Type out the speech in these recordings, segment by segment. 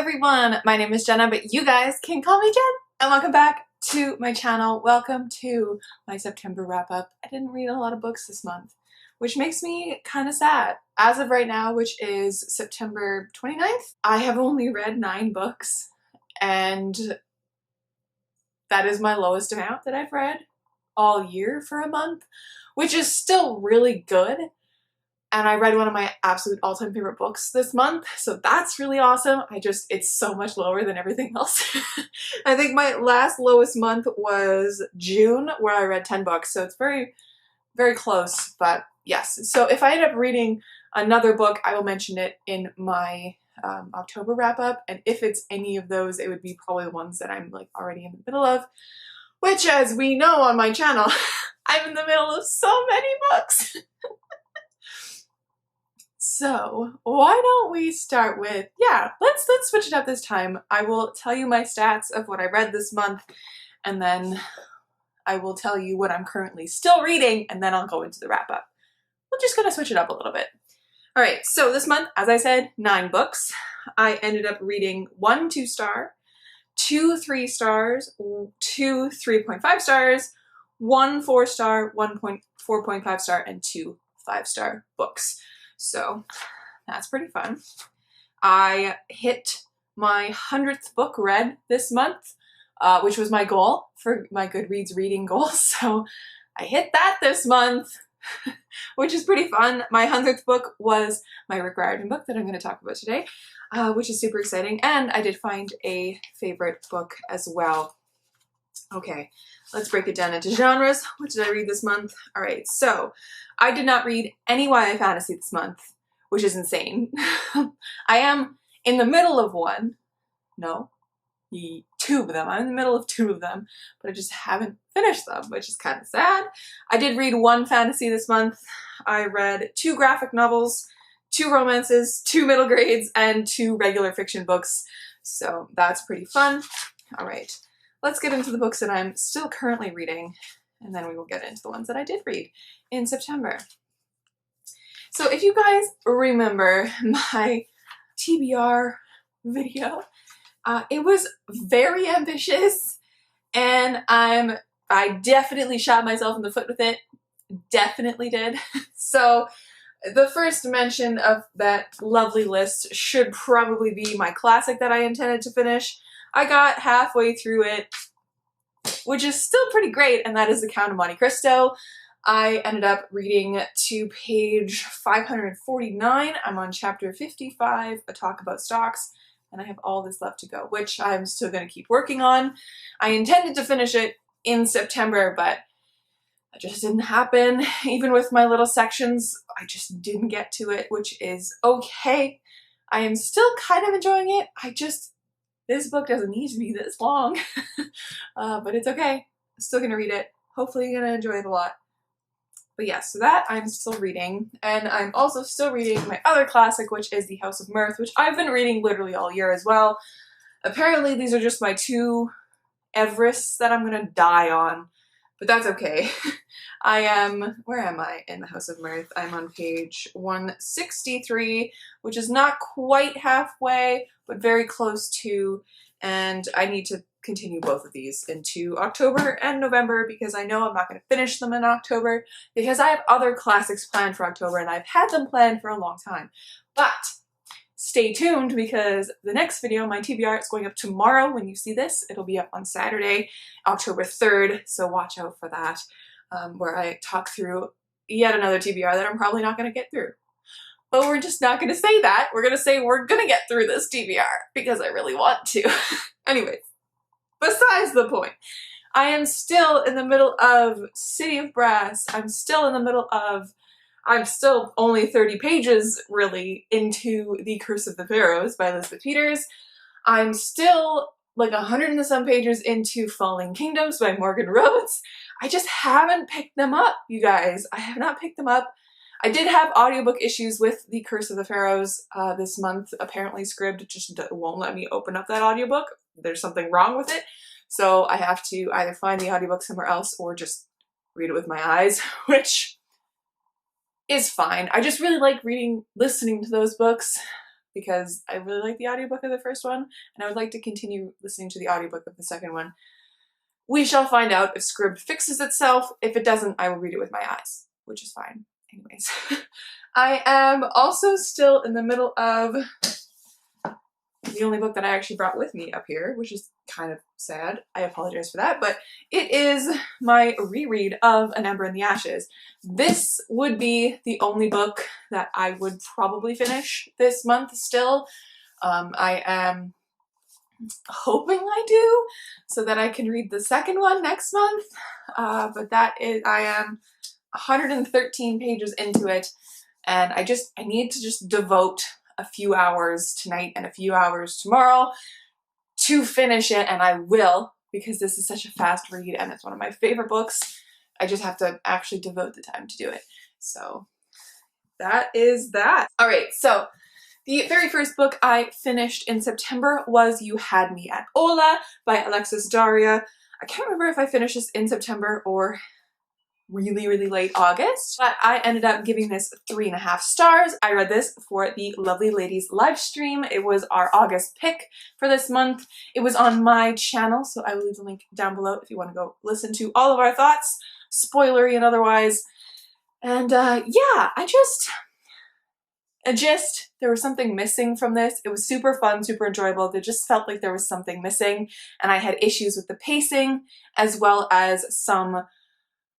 everyone, my name is Jenna, but you guys can call me Jen, and welcome back to my channel. Welcome to my September wrap-up. I didn't read a lot of books this month, which makes me kind of sad. As of right now, which is September 29th, I have only read 9 books, and that is my lowest amount that I've read all year for a month, which is still really good. And I read one of my absolute all-time favorite books this month, so that's really awesome. It's so much lower than everything else. I think my last lowest month was June, where I read 10 books, so it's very, very close, but yes. So if I end up reading another book, I will mention it in my October wrap-up, and if it's any of those, it would be probably the ones that I'm like already in the middle of, which, as we know on my channel, I'm in the middle of so many books. So why don't we start with, let's switch it up this time. I will tell you my stats of what I read this month, and then I will tell you what I'm currently still reading, and then I'll go into the wrap up. We're just gonna switch it up a little bit. All right, so this month, as I said, 9 books. I ended up reading 1 2-star, 2 3-stars, 2 3.5 stars, 1 4-star, 1 4.5 star, and 2 5-star books. So that's pretty fun. I hit my 100th book read this month, which was my goal for my Goodreads reading goal. So I hit that this month, which is pretty fun. My 100th book was my Rick Riordan book that I'm going to talk about today, which is super exciting. And I did find a favorite book as well. Okay, let's break it down into genres. What did I read this month? All right, so I did not read any YA fantasy this month, which is insane. I am in the middle of one. No, 2 of them. I'm in the middle of 2 of them, but I just haven't finished them, which is kind of sad. I did read 1 fantasy this month. I read 2 graphic novels, 2 romances, 2 middle grades, and 2 regular fiction books. So that's pretty fun. All right. Let's get into the books that I'm still currently reading, and then we will get into the ones that I did read in September. So if you guys remember my TBR video, it was very ambitious, and I definitely shot myself in the foot with it. Definitely did. So the first mention of that lovely list should probably be my classic that I intended to finish. I got halfway through it, which is still pretty great, and that is The Count of Monte Cristo. I ended up reading to page 549. I'm on chapter 55, A Talk About Stocks, and I have all this left to go, which I'm still going to keep working on. I intended to finish it in September, but that just didn't happen. Even with my little sections, I just didn't get to it, which is okay. I am still kind of enjoying it. This book doesn't need to be this long, but it's okay. I'm still gonna read it. Hopefully you're gonna enjoy it a lot. But yeah, so that I'm still reading, and I'm also still reading my other classic, which is The House of Mirth, which I've been reading literally all year as well. Apparently these are just my 2 Everests that I'm gonna die on, but that's okay. Where am I in The House of Mirth? I'm on page 163, which is not quite halfway, but very close to, and I need to continue both of these into October and November, because I know I'm not going to finish them in October, because I have other classics planned for October, and I've had them planned for a long time. But stay tuned, because the next video, my TBR, is going up tomorrow when you see this. It'll be up on Saturday, October 3rd, so watch out for that, where I talk through yet another TBR that I'm probably not going to get through. But we're just not going to say that. We're going to say we're going to get through this TBR, because I really want to. Anyways, besides the point, I am still in the middle of City of Brass. I'm still only 30 pages, really, into The Curse of the Pharaohs by Elizabeth Peters. I'm still like 100 and some pages into Falling Kingdoms by Morgan Rhodes. I just haven't picked them up, you guys. I have not picked them up. I did have audiobook issues with The Curse of the Pharaohs this month. Apparently Scribd just won't let me open up that audiobook. There's something wrong with it. So I have to either find the audiobook somewhere else or just read it with my eyes, which is fine. I just really like listening to those books. because I really like the audiobook of the first one, and I would like to continue listening to the audiobook of the second one. We shall find out if Scribd fixes itself. If it doesn't, I will read it with my eyes, which is fine. Anyways, I am also still in the middle of the only book that I actually brought with me up here, which is kind of sad. I apologize for that, but it is my reread of An Ember in the Ashes. This would be the only book that I would probably finish this month still. I am hoping I do, so that I can read the second one next month, but that is, I am 113 pages into it, and I need to just devote a few hours tonight and a few hours tomorrow to finish it, and I will, because this is such a fast read and it's one of my favorite books. I just have to actually devote the time to do it. So that is that. Alright, so the very first book I finished in September was You Had Me at Hola by Alexis Daria. I can't remember if I finished this in September or really late August, but I ended up giving this 3.5 stars. I read this for the Lovely Ladies live stream. It was our August pick for this month. It was on my channel, so I will leave the link down below if you want to go listen to all of our thoughts, spoilery and otherwise. And yeah, there was something missing from this. It was super fun, super enjoyable. It just felt like there was something missing, and I had issues with the pacing as well as some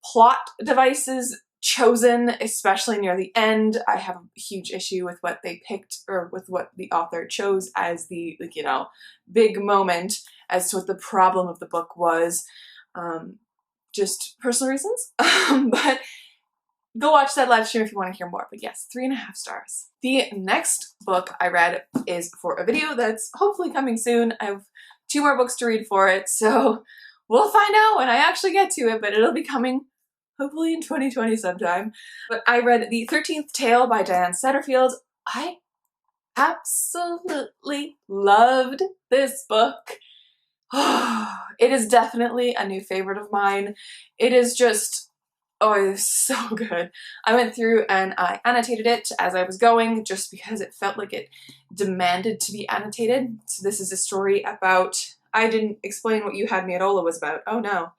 plot devices chosen, especially near the end. I have a huge issue with what they picked, or with what the author chose as the, like, you know, big moment as to what the problem of the book was. Just personal reasons. But go watch that live stream if you want to hear more. But yes, 3.5 stars. The next book I read is for a video that's hopefully coming soon. I have 2 more books to read for it, so we'll find out when I actually get to it, but it'll be coming hopefully in 2020 sometime. But I read The 13th Tale by Diane Setterfield. I absolutely loved this book. It is definitely a new favorite of mine. It is just, oh, it is so good. I went through and I annotated it as I was going just because it felt like it demanded to be annotated. So this is a story about, I didn't explain what You Had Me at Hola was about. Oh no.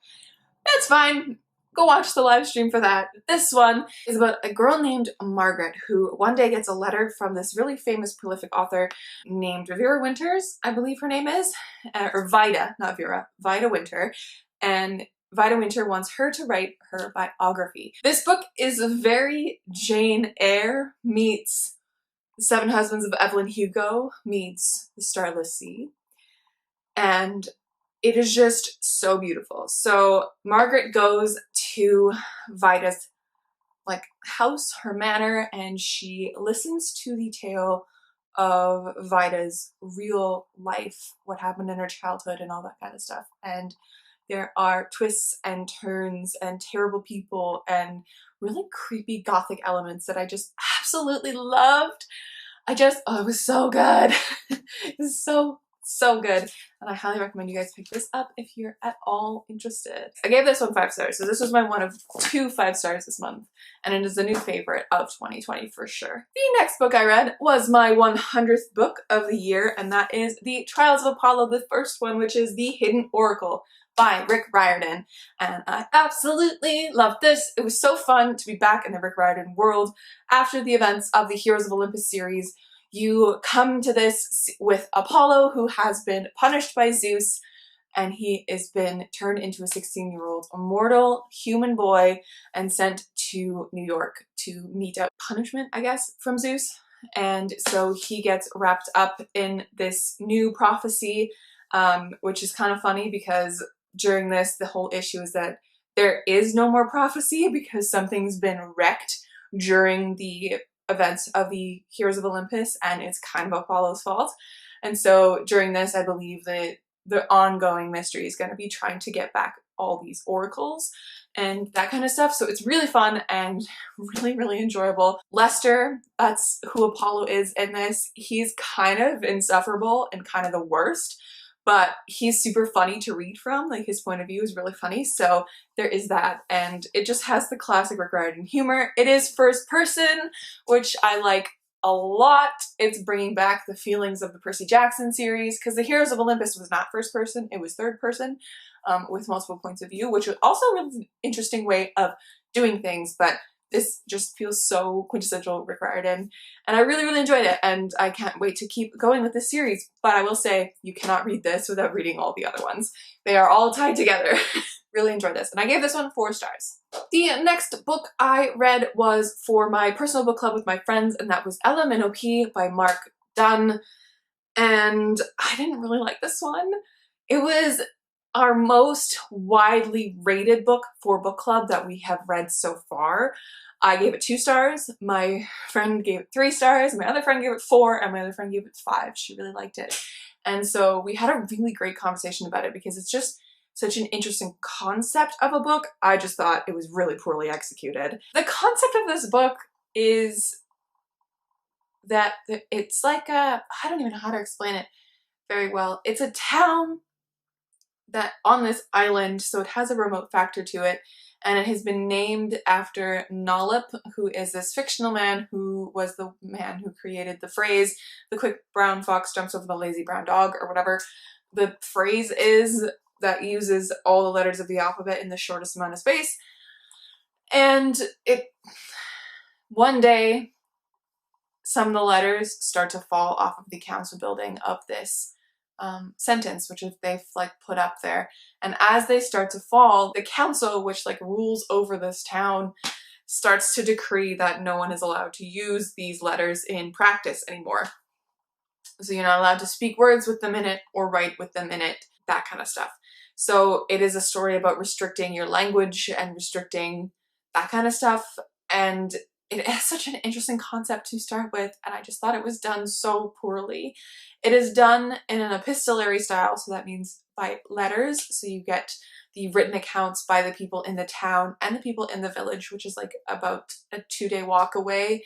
That's fine. Go watch the live stream for that. This one is about a girl named Margaret who one day gets a letter from this really famous prolific author named Vera Winters, I believe her name is, or Vida, not Vera, Vida Winter, and Vida Winter wants her to write her biography. This book is very Jane Eyre meets The Seven Husbands of Evelyn Hugo meets The Starless Sea, and it is just so beautiful. So Margaret goes to Vida's house, her manor, and she listens to the tale of Vida's real life, what happened in her childhood and all that kind of stuff. And there are twists and turns and terrible people and really creepy gothic elements that I just absolutely loved. Oh, it was so good. It was so good, and I highly recommend you guys pick this up if you're at all interested. I gave this one 5 stars, so this was my one of 2 5 stars this month, and it is a new favorite of 2020 for sure. The next book I read was my 100th book of the year, and that is The Trials of Apollo, the first one, which is The Hidden Oracle by Rick Riordan, and I absolutely loved this. It was so fun to be back in the Rick Riordan world after the events of the Heroes of Olympus series. You come to this with Apollo, who has been punished by Zeus, and he has been turned into a 16-year-old immortal human boy and sent to New York to meet out punishment, I guess, from Zeus. And so he gets wrapped up in this new prophecy, which is kind of funny because during this, the whole issue is that there is no more prophecy because something's been wrecked during the events of the Heroes of Olympus, and it's kind of Apollo's fault. And so during this, I believe that the ongoing mystery is going to be trying to get back all these oracles and that kind of stuff. So it's really fun and really enjoyable. Lester, that's who Apollo is in this. He's kind of insufferable and kind of the worst, but he's super funny to read from. Like, his point of view is really funny, so there is that. And it just has the classic Rick Riordan humor. It is first person, which I like a lot. It's bringing back the feelings of the Percy Jackson series, because the Heroes of Olympus was not first person, it was third person, with multiple points of view, which was also a really interesting way of doing things, but this just feels so quintessential Rick Riordan, and I really, really enjoyed it, and I can't wait to keep going with this series. But I will say, you cannot read this without reading all the other ones. They are all tied together. Really enjoyed this, and I gave this one 4 stars. The next book I read was for my personal book club with my friends, and that was Ella Minoki by Mark Dunn, and I didn't really like this one. It was our most widely rated book for book club that we have read so far. I gave it 2 stars, my friend gave it 3 stars, my other friend gave it 4, and my other friend gave it 5. She really liked it. And so we had a really great conversation about it because it's just such an interesting concept of a book. I just thought it was really poorly executed. The concept of this book is that it's like I don't even know how to explain it very well. It's a town that on this island, so it has a remote factor to it, and it has been named after Nollip, who is this fictional man who was the man who created the phrase, "the quick brown fox jumps over the lazy brown dog," or whatever the phrase is that uses all the letters of the alphabet in the shortest amount of space. And one day, some of the letters start to fall off of the council building of this sentence, which they've like put up there. And as they start to fall, the council, which like rules over this town, starts to decree that no one is allowed to use these letters in practice anymore. So you're not allowed to speak words with them in it or write with them in it, that kind of stuff. So it is a story about restricting your language and restricting that kind of stuff. And it has such an interesting concept to start with, and I just thought it was done so poorly. It is done in an epistolary style, so that means by letters. So you get the written accounts by the people in the town and the people in the village, which is like about a 2-day walk away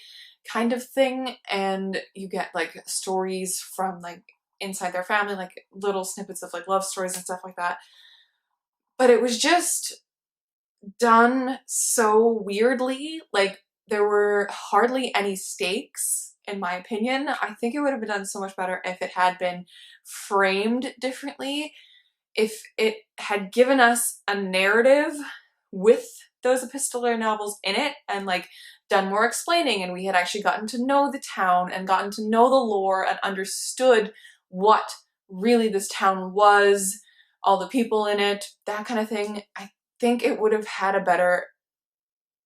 kind of thing. And you get like stories from like inside their family, like little snippets of like love stories and stuff like that. But it was just done so weirdly. Like, there were hardly any stakes, in my opinion. I think it would have been done so much better if it had been framed differently, if it had given us a narrative with those epistolary novels in it and like done more explaining, and we had actually gotten to know the town and gotten to know the lore and understood what really this town was, all the people in it, that kind of thing. I think it would have had a better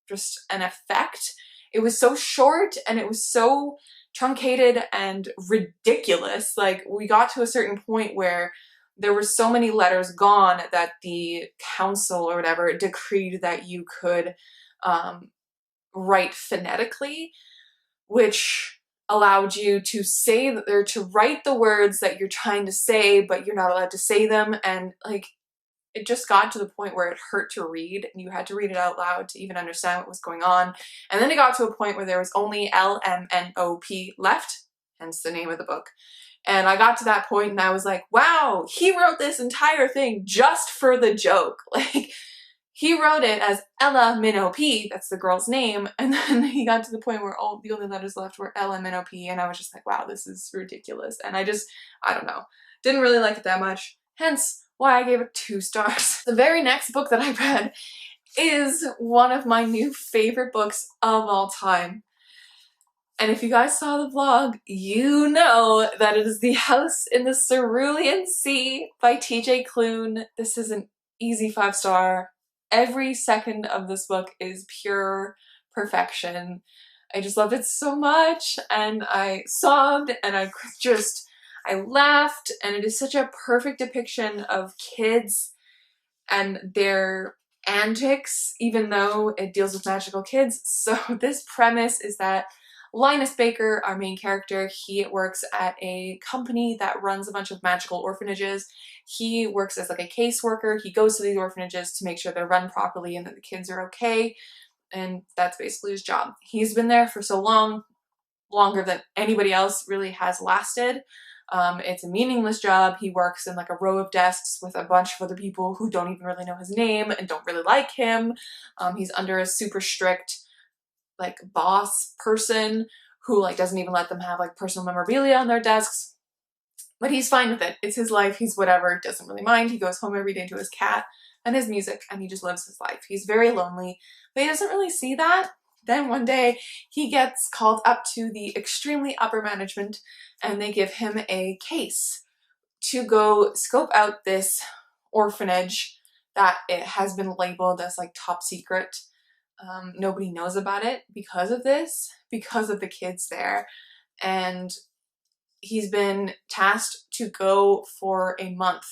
just an effect. It was so short and it was so truncated and ridiculous. Like, we got to a certain point where there were so many letters gone that the council or whatever decreed that you could write phonetically, which allowed you to say or to write the words that you're trying to say, but you're not allowed to say them. And like, it just got to the point where it hurt to read, and you had to read it out loud to even understand what was going on. And then it got to a point where there was only LMNOP left, hence the name of the book. And I got to that point and I was like, wow, he wrote this entire thing just for the joke. Like, he wrote it as Ella Minoki, that's the girl's name, and then he got to the point where the only letters left were LMNOP, and I was just like, wow, this is ridiculous. And I don't know, didn't really like it that much, hence why I gave it 2 stars. The very next book that I read is one of my new favorite books of all time. And if you guys saw the vlog, you know that it is The House in the Cerulean Sea by TJ Klune. This is an easy 5-star. Every second of this book is pure perfection. I just loved it so much, and I sobbed, and I laughed, and it is such a perfect depiction of kids and their antics, even though it deals with magical kids. So this premise is that Linus Baker, our main character, he works at a company that runs a bunch of magical orphanages. He works as like a caseworker. He goes to these orphanages to make sure they're run properly and that the kids are okay. And that's basically his job. He's been there for so long, longer than anybody else really has lasted. It's a meaningless job. He works in like a row of desks with a bunch of other people who don't even really know his name and don't really like him. He's under a super strict like boss person who like doesn't even let them have like personal memorabilia on their desks. But he's fine with it. It's his life. He's whatever. Doesn't really mind. He goes home every day to his cat and his music, and he just lives his life. He's very lonely, but he doesn't really see that. Then one day he gets called up to the extremely upper management, and they give him a case to go scope out this orphanage that it has been labeled as like top secret. Nobody knows about it because of this, because of the kids there. And he's been tasked to go for a month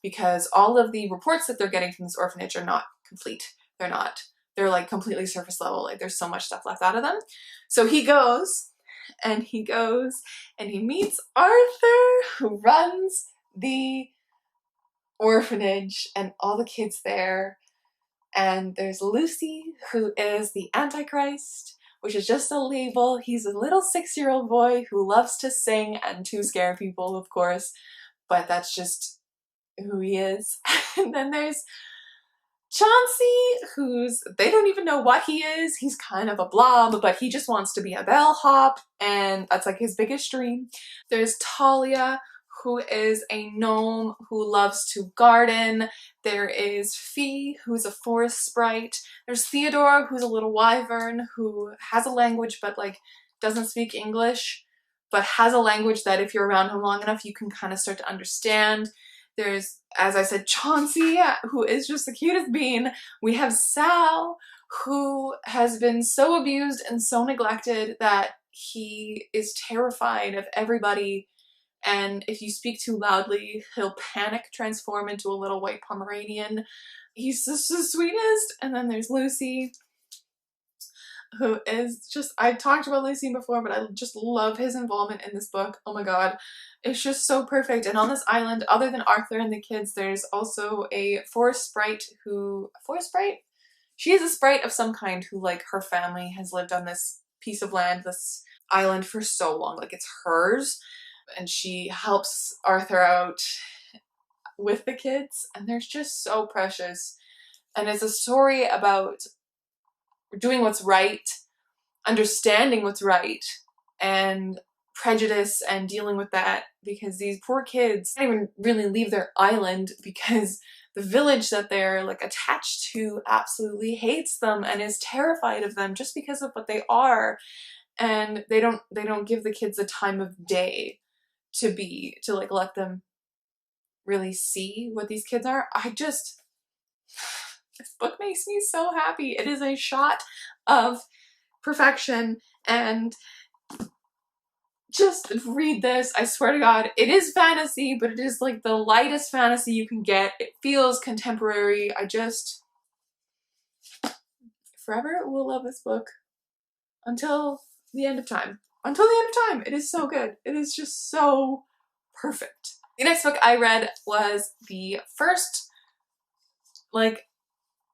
because all of the reports that they're getting from this orphanage are not complete. They're not. They're like completely surface level. Like there's so much stuff left out of them. So he goes and he meets Arthur, who runs the orphanage, and all the kids there. And there's Lucy, who is the Antichrist, which is just a label. He's a little 6-year-old boy who loves to sing and to scare people, of course, but that's just who he is. And then there's Chauncey, they don't even know what he is. He's kind of a blob, but he just wants to be a bellhop, and that's like his biggest dream. There's Talia, who is a gnome who loves to garden. There is Fee, who's a forest sprite. There's Theodore, who's a little wyvern who has a language but like doesn't speak English, but has a language that if you're around him long enough you can kind of start to understand. There's, as I said, Chauncey, who is just the cutest bean. We have Sal, who has been so abused and so neglected that he is terrified of everybody. And if you speak too loudly, he'll panic, transform into a little white Pomeranian. He's just the sweetest. And then there's Lucy, who is just, I've talked about Lucy before, but I just love his involvement in this book. Oh my god. It's just so perfect. And on this island, other than Arthur and the kids, there's also a forest sprite She is a sprite of some kind who, like, her family has lived on this piece of land, this island for so long. Like, it's hers. And she helps Arthur out with the kids, and they're just so precious. And it's a story about doing what's right, understanding what's right, and prejudice and dealing with that, because these poor kids can't even really leave their island because the village that they're like attached to absolutely hates them and is terrified of them just because of what they are. And they don't give the kids the time of day to like let them really see what these kids are. This book makes me so happy. It is a shot of perfection, and just read this. I swear to god, it is fantasy, but it is like the lightest fantasy you can get. It feels contemporary. I just forever will love this book until the end of time. Until the end of time. It is so good. It is just so perfect. The next book I read was the first, like,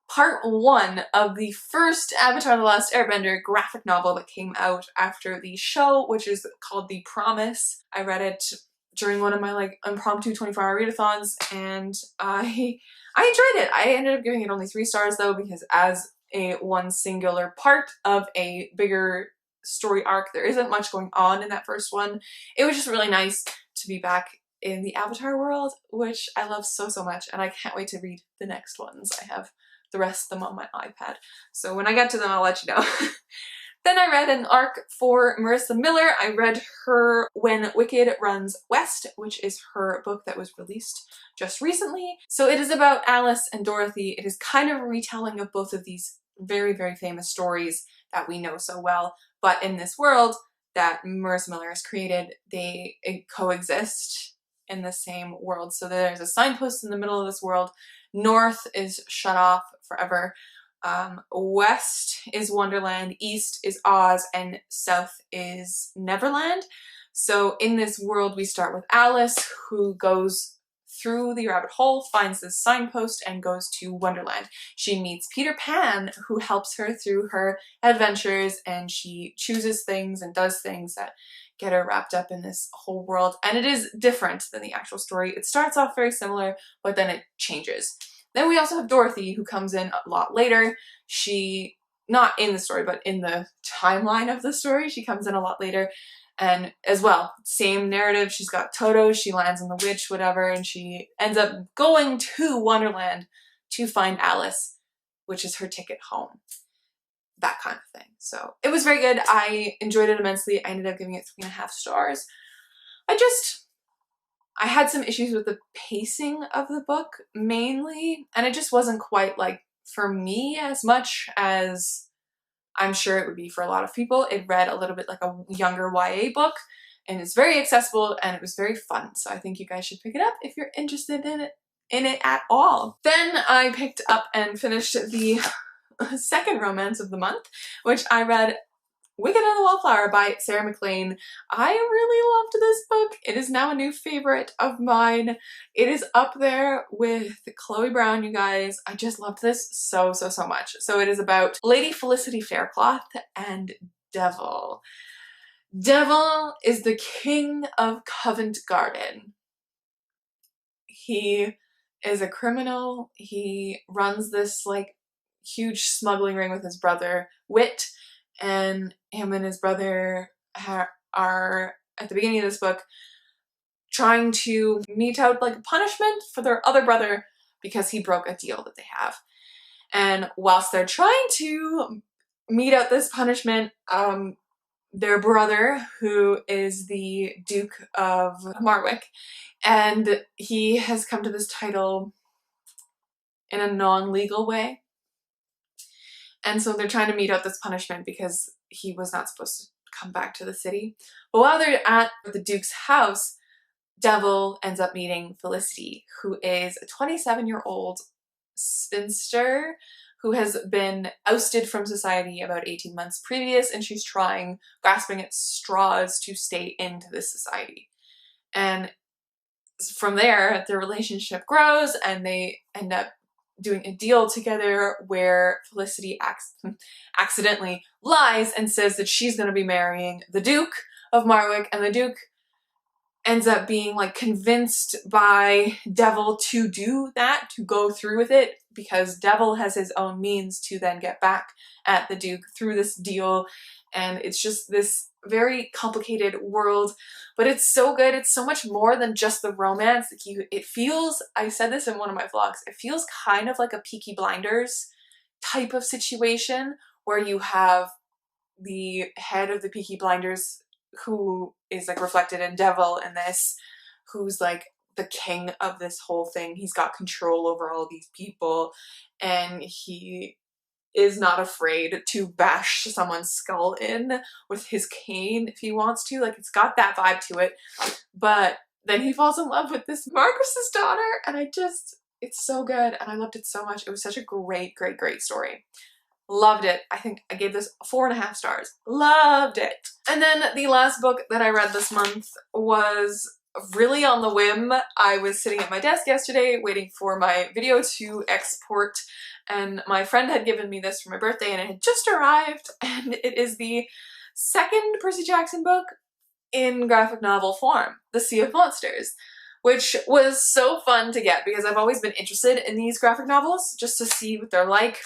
part 1 of the first Avatar: The Last Airbender graphic novel that came out after the show, which is called The Promise. I read it during one of my like impromptu 24-hour readathons, and I enjoyed it. I ended up giving it only 3 stars though, because as a one singular part of a bigger story arc, there isn't much going on in that first one. It was just really nice to be back in the Avatar world, which I love so much, and I can't wait to read the next ones. I have the rest of them on my iPad, so when I get to them I'll let you know. Then I read an arc for Marissa Miller. I read her When Wicked Runs West, which is her book that was released just recently. So it is about Alice and Dorothy. It is kind of a retelling of both of these very famous stories that we know so well, but in this world that Marissa Miller has created, they coexist in the same world. So there's a signpost in the middle of this world. North is shut off forever. West is Wonderland, East is Oz, and South is Neverland. So in this world we start with Alice, who goes through the rabbit hole, finds this signpost, and goes to Wonderland. She meets Peter Pan, who helps her through her adventures, and she chooses things and does things that get her wrapped up in this whole world. And it is different than the actual story. It starts off very similar, but then it changes. Then we also have Dorothy, who comes in a lot later. She not in the story, but in the timeline of the story. She comes in a lot later. And as well, same narrative. She's got Toto, she lands on the witch, whatever, and she ends up going to Wonderland to find Alice, which is her ticket home. That kind of thing. So it was very good. I enjoyed it immensely. I ended up giving it 3.5 stars. I had some issues with the pacing of the book, mainly, and it just wasn't quite, like, for me as much as I'm sure it would be for a lot of people. It read a little bit like a younger YA book, and it's very accessible, and it was very fun, so I think you guys should pick it up if you're interested in it at all. Then I picked up and finished the second romance of the month, which I read Wicked and the Wallflower by Sarah MacLean. I really loved this book. It is now a new favorite of mine. It is up there with Chloe Brown, you guys. I just loved this so, so, so much. So it is about Lady Felicity Faircloth and Devil. Devil is the king of Covent Garden. He is a criminal. He runs this, like, huge smuggling ring with his brother, Wit, and him and his brother are, at the beginning of this book, trying to mete out, like, a punishment for their other brother because he broke a deal that they have. And whilst they're trying to mete out this punishment, their brother, who is the Duke of Marwick, and he has come to this title in a non-legal way. And so they're trying to mete out this punishment because he was not supposed to come back to the city. But while they're at the Duke's house, Devil ends up meeting Felicity, who is a 27-year-old spinster who has been ousted from society about 18 months previous, and she's grasping at straws to stay into this society. And from there, their relationship grows, and they end up doing a deal together where Felicity accidentally lies and says that she's going to be marrying the Duke of Marwick, and the Duke ends up being, like, convinced by Devil to do that, to go through with it, because Devil has his own means to then get back at the Duke through this deal. And it's just this very complicated world, but it's so good. It's so much more than just the romance. It feels, I said this in one of my vlogs, it feels kind of like a Peaky Blinders type of situation, where you have the head of the Peaky Blinders, who is, like, reflected in Devil in this, who's, like, the king of this whole thing. He's got control over all these people, and he is not afraid to bash someone's skull in with his cane if he wants to. Like, it's got that vibe to it. But then he falls in love with this Marquis's daughter, and it's so good, and I loved it so much. It was such a great, great, great story. Loved it. I think I gave this 4.5 stars. Loved it. And then the last book that I read this month was really on the whim. I was sitting at my desk yesterday waiting for my video to export, and my friend had given me this for my birthday, and it had just arrived, and it is the second Percy Jackson book in graphic novel form, The Sea of Monsters, which was so fun to get because I've always been interested in these graphic novels just to see what they're like.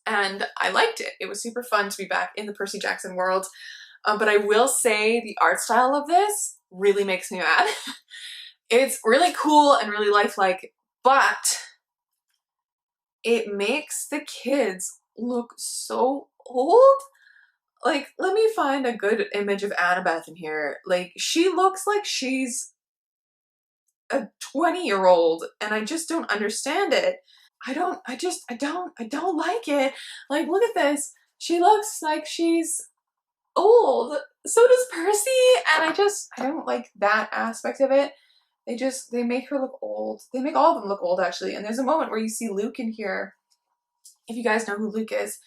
And I liked it. It was super fun to be back in the Percy Jackson world. But I will say the art style of this really makes me mad. It's really cool and really lifelike, but it makes the kids look so old. Like, let me find a good image of Annabeth in here. Like, she looks like she's a 20-year-old, and I just don't understand it. I don't like it. Like, look at this. She looks like she's old. So does Percy, and I don't like that aspect of it. They make her look old. They make all of them look old, actually. And there's a moment where you see Luke in here. If you guys know who Luke is,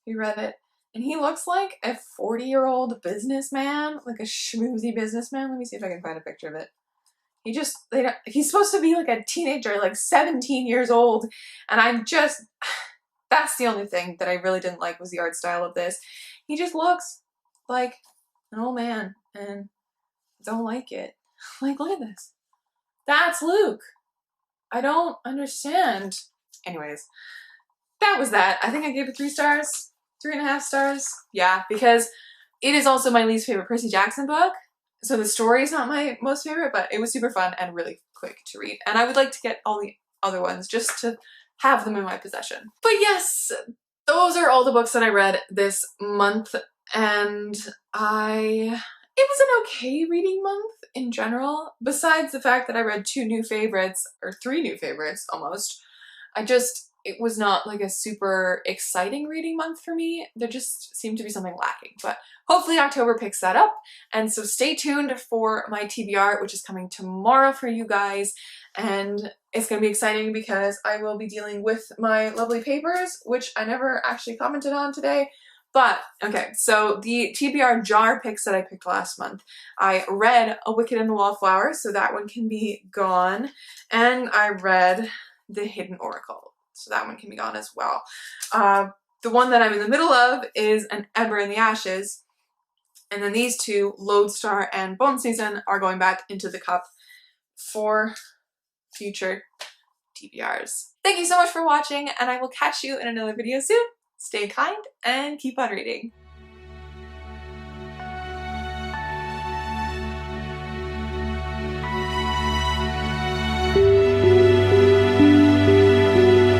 you read it. And he looks like a 40-year-old businessman, like a schmoozy businessman. Let me see if I can find a picture of it. He's supposed to be like a teenager, like 17 years old, and that's the only thing that I really didn't like was the art style of this. He just looks like an old man, and I don't like it. Like, look at this. That's Luke. I don't understand. Anyways, that was that. I think I gave it 3 stars. 3.5 stars. Yeah, because it is also my least favorite Percy Jackson book. So the story is not my most favorite, but it was super fun and really quick to read. And I would like to get all the other ones just to have them in my possession. But yes, those are all the books that I read this month, and it was an okay reading month in general. Besides the fact that I read 2 new favorites, or 3 new favorites almost, it was not like a super exciting reading month for me. There just seemed to be something lacking, but hopefully October picks that up. And so stay tuned for my TBR, which is coming tomorrow for you guys. And it's gonna be exciting because I will be dealing with my lovely papers, which I never actually commented on today. But, okay, so the TBR jar picks that I picked last month, I read A Wicked and the Wallflower, so that one can be gone. And I read The Hidden Oracle, so that one can be gone as well. The one that I'm in the middle of is An Ember in the Ashes, and then these 2, Lodestar and Bone Season, are going back into the cup for future TBRs. Thank you so much for watching, and I will catch you in another video soon. Stay kind and keep on reading.